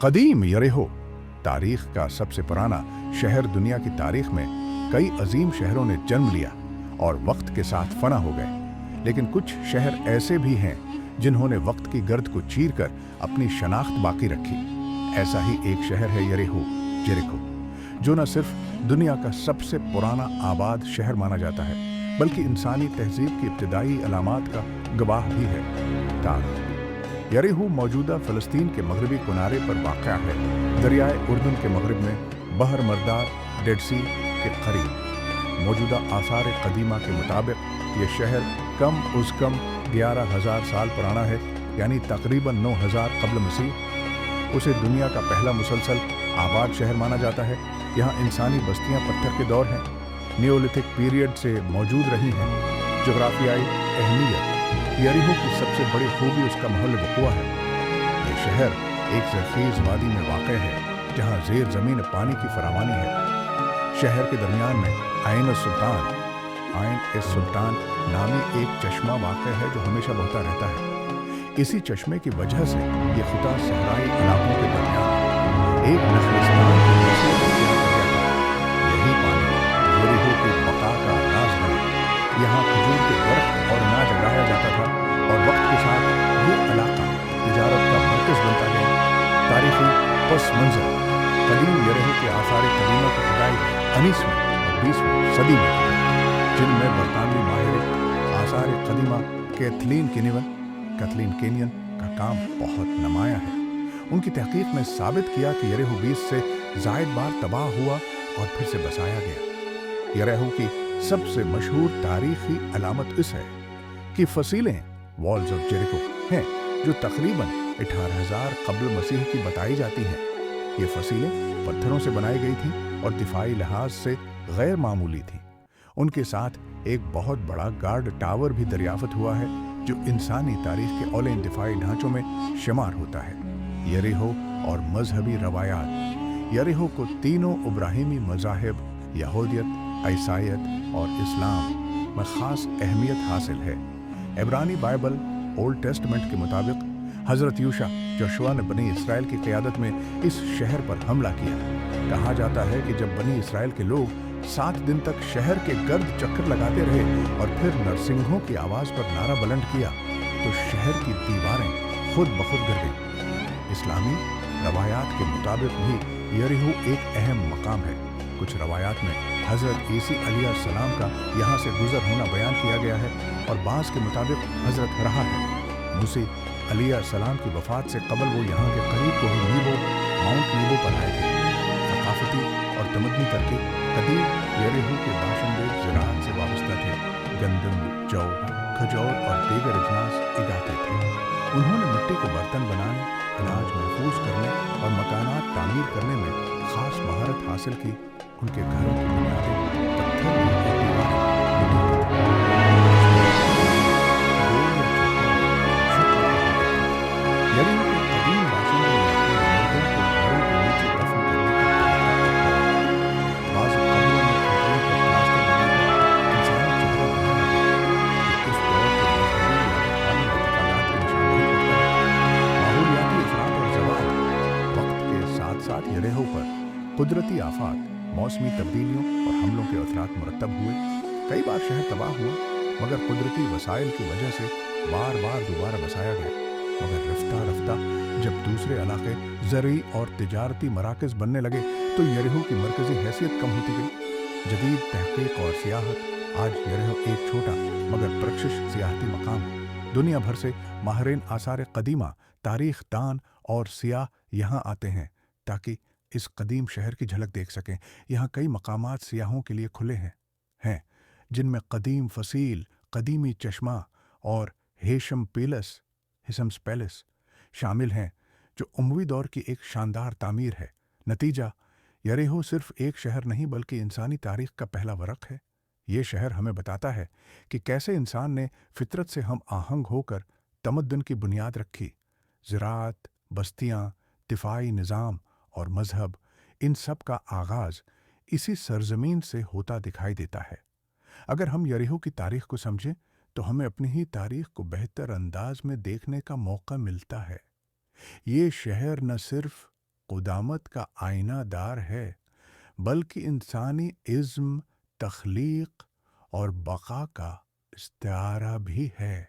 कदीम यरीहो तारीख का सबसे पुराना शहर। दुनिया की तारीख में कई अजीम शहरों ने जन्म लिया और वक्त के साथ फना हो गए, लेकिन कुछ शहर ऐसे भी हैं जिन्होंने वक्त की गर्द को चीरकर अपनी शनाख्त बाकी रखी। ऐसा ही एक शहर है जेरिको, जो न सिर्फ दुनिया का सबसे पुराना आबाद शहर माना जाता है, बल्कि इंसानी तहजीब की इब्तिदाई अलामात का गवाह भी है। यरीहो मौजूदा फ़लस्तीन के मगरबी किनारे पर वाक़या है, दरियाए उर्दन के मगरब में बहर मर्दार डेड सी के करीब। मौजूदा आसार कदीमा के मुताबिक ये शहर कम उज़ कम 11,000 साल पुराना है, यानी तकरीबन 9,000 क़ब्ल मसीह। उसे दुनिया का पहला मुसलसल आबाद शहर माना जाता है। यहाँ इंसानी बस्तियाँ पत्थर के दौर हैं, नियोलिथिक पीरियड से मौजूद रही हैं। जोग्राफियाई अहमियत। यरीहो की सबसे बड़ी खूबी उसका महल वक़ुआ है। ये शहर एक ज़रख़ीज़ वादी में वाक़ है, जहाँ ज़ेर ज़मीन पानी की फरावानी है। शहर के दरमियान में आइन ए सुल्तान नामी एक चश्मा वाक़ है, जो हमेशा बहता रहता है। इसी चश्मे की वजह से ये खुदा सहराई इलाकों के दरमियान एक नखलिस्तान की हैसियत इख्तियार कर गया था। यही पानी यरीहो की बका का राज बना। यहाँ खजूर के दरख्त और अनाज उगाया जाता था, और वक्त के साथ ये इलाका तिजारत का मरकज़ बनता गया। तारीखी पस मंज़र। कदीम यरीहो के आसार कदीमा की खुदाई 19वीं और 20वीं सदी में, जिनमें बरतानवी माहिर आसार कदीमा कैथलीन केनियन का काम बहुत नुमाया है। उनकी तहकीक ने साबित किया कि यरीहो 20 से ज़ायद बार तबाह हुआ और फिर से बसाया गया। यरीहो की सबसे मशहूर तारीखी अलामत इस है कि फसीलें वॉल्स ऑफ जेरिको हैं, जो तकरीबन 18,000 क़ब्ल मसीह की बताई जाती हैं। ये फसीलें पत्थरों से बनाई गई थीं और दिफाई लिहाज से गैर मामूली थीं। उनके साथ एक बहुत बड़ा गार्ड टावर भी दरियाफ्त हुआ है, जो इंसानी तारीख के औलें दिफाई ढांचों में शुमार होता है। यरीहो और मजहबी रवायात। यरीहो को तीनों इब्राहिमी मज़ाहिब यहूदियत, ईसाईयत और इस्लाम में ख़ास अहमियत हासिल है। इब्रानी बाइबल ओल्ड टेस्टमेंट के मुताबिक हज़रत जोशुआ ने बनी इसराइल की क़यादत में इस शहर पर हमला किया। कहा जाता है कि जब बनी इसराइल के लोग 7 दिन तक शहर के गर्द चक्कर लगाते रहे और फिर नरसिंहों की आवाज़ पर नारा बुलंद किया, तो शहर की दीवारें खुद ब खुद गिर गईं। इस्लामी रवायात के मुताबिक भी यरीहो एक अहम मकाम है। कुछ रवायात में हज़रत ईसा अलैहिस्सलाम का यहाँ से गुजर होना बयान किया गया है, और बाज़ के मुताबिक हज़रत रहा है मूसा अलैहिस्सलाम की वफ़ात से कबल वो यहाँ के करीब को ही माउंट नीबो पर आए थे। सकाफती और तमद्दनी करके कदीम यरीहो के बाशिंदे ज़राअत से वाबस्ता थे। गंदम, जौ, खजूर और दीगर अजनास उगाते थे। उन्होंने मिट्टी के बर्तन बनाने, अनाज महफूज करने और मकानात तामीर करने में ख़ास महारत हासिल की। उनके घरों की बुनियादें पत्थर की और दीवारें मिट्टी की थीं। यरीहो के कदीम बाशिंदों ने अपने मुर्दों को घरों के नीचे दफन करने का तरीका। बाज़ कब्रों में कब्रों पर प्लास्टर बनाकर इंसानी चेहरा बनाया है, कि इस दौर के मजहबी या रूहानी इत्तेकादात की निशानदेही करता है। माहौलियाती अफरात और ज़वाल। वक्त के साथ साथ यरीहो पर कुदरती आफात, मौसमी तब्दीलियों और हमलों के असरात मुरतब हुए। कई बार शहर तबाह हुआ, मगर कुदरती वसाइल की वजह से बार बार दोबारा बसाया गया। मगर रफ्ता रफ्ता जब दूसरे इलाके ज़रई और तिजारती मराकज़ बनने लगे, तो यरीहो की मरकज़ी हैसियत कम होती गई। जदीद तहक़ीक़ और सियाहत। आज यरीहो एक छोटा मगर परकशिश सियाहती मकाम है। दुनिया भर से माहिरीन आसार कदीमा, तारीख़ दान और सियाह यहाँ आते हैं ताकि इस कदीम शहर की झलक देख सकें। यहाँ कई मकामात सियाहों के लिए खुले हैं, जिनमें कदीम फसील, कदीमी चश्मा और हिशम्स पैलेस शामिल हैं, जो उमवी दौर की एक शानदार तामीर है। नतीजा, यरीहो सिर्फ एक शहर नहीं बल्कि इंसानी तारीख़ का पहला वरक़ है। ये शहर हमें बताता है कि कैसे इंसान ने फितरत से हम आहंग होकर तमद्दुन की बुनियाद रखी। ज़राअत, बस्तियाँ, दिफाई निज़ाम और मज़हब, इन सब का आगाज़ इसी सरज़मीन से होता दिखाई देता है। अगर हम यरीहो की तारीख़ को समझें, तो हमें अपनी ही तारीख़ को बेहतर अंदाज में देखने का मौका मिलता है। ये शहर न सिर्फ قدامت کا آئینہ دار ہے، بلکہ انسانی عزم، تخلیق اور بقا کا استعارہ بھی ہے۔